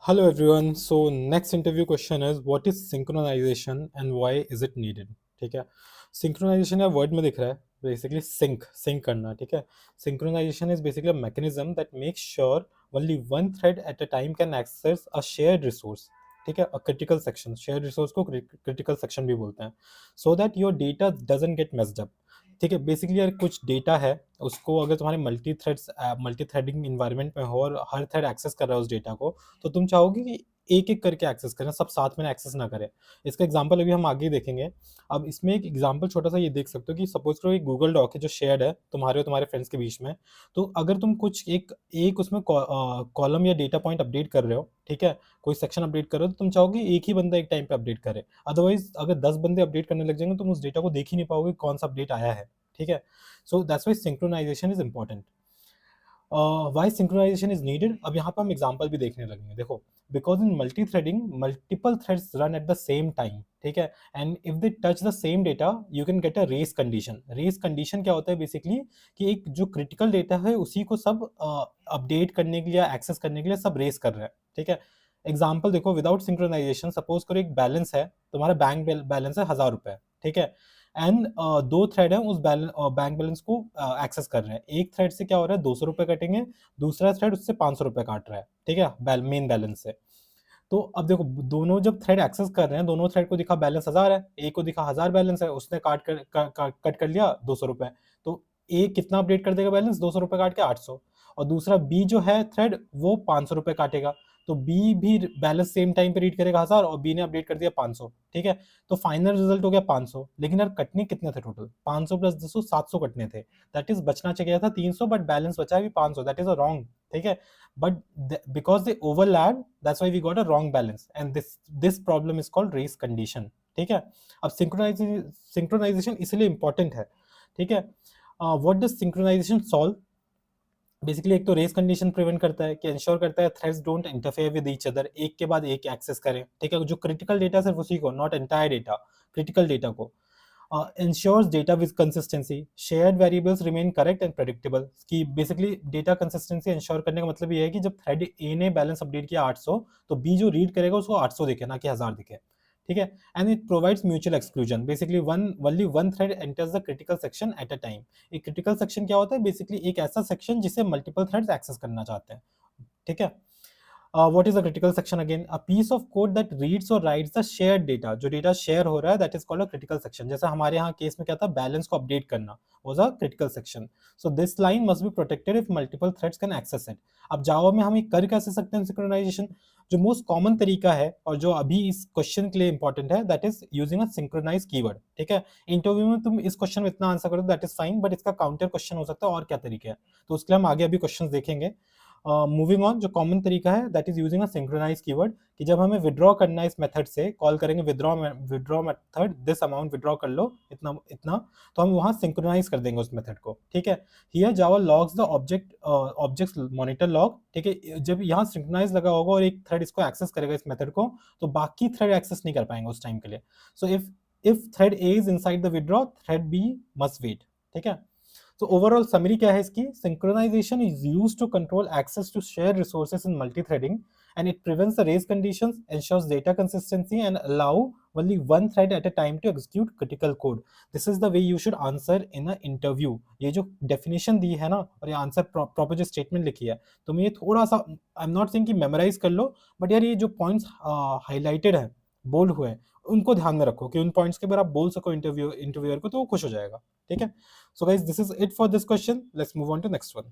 Hello everyone. So next interview question is what is synchronization and why is it needed? ठीक है. Synchronization या word में दिख रहा है basically sync करना. ठीक है. Synchronization is basically a mechanism that makes sure only one thread at a time can access a shared resource. ठीक है. A critical section, shared resource को critical section भी बोलते हैं, so that your data doesn't get messed up. ठीक है. Basically यार कुछ डेटा है, उसको अगर तुम्हारे मल्टी थ्रेडिंग इन्वायरमेंट में हो और हर थ्रेड एक्सेस कर रहा है उस डेटा को, तो तुम चाहोगे कि एक एक करके एक्सेस करें, सब साथ में एक्सेस ना करें. इसका एग्जांपल अभी हम आगे देखेंगे. अब इसमें एक एग्जांपल छोटा सा ये देख सकते हो कि सपोज करो एक गूगल डॉक है जो शेयर्ड है तुम्हारे और तुम्हारे फ्रेंड्स के बीच में. तो अगर तुम कुछ एक एक उसमें कॉलम या डेटा पॉइंट अपडेट कर रहे हो, ठीक है, कोई सेक्शन अपडेट कर रहे हो, तो तुम चाहोगे एक ही बंदा एक टाइम पे अपडेट करे. अदरवाइज अगर 10 बंदे अपडेट करने लग जाएंगे तो तुम उस डेटा को देख ही नहीं पाओगे कौन सा अपडेट आया है. ठीक है. So that's why synchronization is important. Why synchronization is needed, अब यहाँ पर हम एग्जाम्पल भी देखने लगेंगे. देखो, because in multi threading multiple threads run at the same time. ठीक है. And if they touch the same data you can get a race condition. Race condition क्या होता है बेसिकली कि एक जो क्रिटिकल डेटा है उसी को सब अपडेट करने के लिए, एक्सेस करने के लिए सब रेस कर रहे हैं. ठीक है. एग्जाम्पल देखो, विदाउट सिंक्रोनाइजेशन सपोज करो एक बैलेंस है, तुम्हारा बैंक बैलेंस है 1000 रुपए. ठीक है. एंड दो थ्रेड है उस बैंक बैलेंस को एक्सेस कर रहे हैं. एक थ्रेड से क्या हो रहा है, 200 रुपए कटेंगे, दूसरा थ्रेड उससे 500 रुपए काट रहा है. ठीक है, मेन बैलेंस से. तो अब देखो, दोनों जब थ्रेड एक्सेस कर रहे हैं, दोनों थ्रेड को दिखा बैलेंस 1000 है, एक को दिखा 1000 बैलेंस है, उसने कट कर लिया 200 रुपए. तो ए कितना अपडेट कर देगा बैलेंस, 200 रुपए काट के 800. और दूसरा बी जो है थ्रेड, वो 500 रुपए काटेगा. तो बी भी बैलेंस सेम टाइम पे रीड करेगा 1000 और बी ने अपडेट कर दिया 500. ठीक है. तो फाइनल रिजल्ट हो गया 500. लेकिन यार कटने कितने थे टोटल, 500 प्लस 200 700 कटने थे. दैट इज बचना चाहिए था 300, बट बैलेंस बचा भी 500. That is a wrong. ठीक है. But because they overlap, that's why we got a wrong balance, and this problem is called race condition. ठीक है. अब सिंक्रोनाइजेशन इसलिए इंपॉर्टेंट है. ठीक है. What does synchronization solve? Basically एक तो रेस कंडीशन प्रिवेंट करता है कि इंश्योर करता है threads don't interfere with each other, एक के बाद एक एक्सेस करें. ठीक है. जो क्रिटिकल डेटा सिर्फ उसी को, not entire data, critical data को. ensures data with consistency, shared variables remain correct and predictable. कि basically data consistency ensure करने का मतलब ये है कि जब थ्रेड ए ने बैलेंस अपडेट किया 800, तो बी जो रीड करेगा उसको 800 दिखे, ना कि 1000 दिखे. ठीक है. And it provides mutual exclusion. Basically only one thread enters the critical section at a time. एक क्रिटिकल सेक्शन क्या होता है, बेसिकली एक ऐसा सेक्शन जिसे मल्टीपल थ्रेड्स एक्सेस करना चाहते हैं. ठीक है. What is a critical section again? A piece of code that reads or writes the shared data. जो डेटा शेयर हो रहा है, that is called a critical section. जैसा हमारे यहाँ केस में क्या था, बैलेंस को अपडेट करना was a critical section. So this line must be protected if multiple threads can access it. अब जावा में हम ये कर कैसे सकते हैं सिंक्रोनाइजेशन? जो मोस्ट कॉमन तरीका है और जो अभी इस क्वेश्चन के लिए इंपॉर्टेंट है, that is using a synchronize keyword. ठीक है. इंटरव्यू में तुम इस क्वेश्चन में इतना आंसर करो दैट इज फाइन, बट इसका काउंटर क्वेश्चन हो सकता है और क्या तरीके हैं, तो उसके लिए हम आगे अभी क्वेश्चन देखेंगे. मूविंग ऑन, जो कॉमन तरीका है that is using a synchronize keyword, कि जब हमें विड्रॉ करना है इस मेथड से, कॉल करेंगे withdraw method, this amount withdraw कर लो, इतना इतना, तो हम वहां सिंक्रोनाइज कर देंगे उस मेथड को. ठीक है. Here Java logs the objects monitor log. ठीक है. जब यहाँ सिंक्रोनाइज लगा होगा और एक थ्रेड इसको एक्सेस करेगा इस मेथड को, तो बाकी थ्रेड एक्सेस नहीं कर पाएंगे उस टाइम के लिए. So if thread A is inside the withdraw, thread B must wait. ठीक है. तो ओवरऑल समरी क्या है इसकी? Synchronization is used to control access to share resources in multithreading, and it prevents the race conditions, ensures data consistency, and allow only one thread at a time to execute critical code. This is the way you should answer in an interview. ये जो definition दी है ना, और ये answer proper जो statement लिखी है, तुम ये थोड़ा सा, आई एम नॉट सेइंग कि मेमोराइज कर लो, बट यार ये जो पॉइंट्स हाईलाइटेड है, बोल्ड हुए हैं, उनको ध्यान में रखो कि उन पॉइंट्स के बारे आप बोल सको इंटरव्यूअर को, तो वो खुश हो जाएगा. ठीक है. So guys, this is it for this question. Let's move on to next one.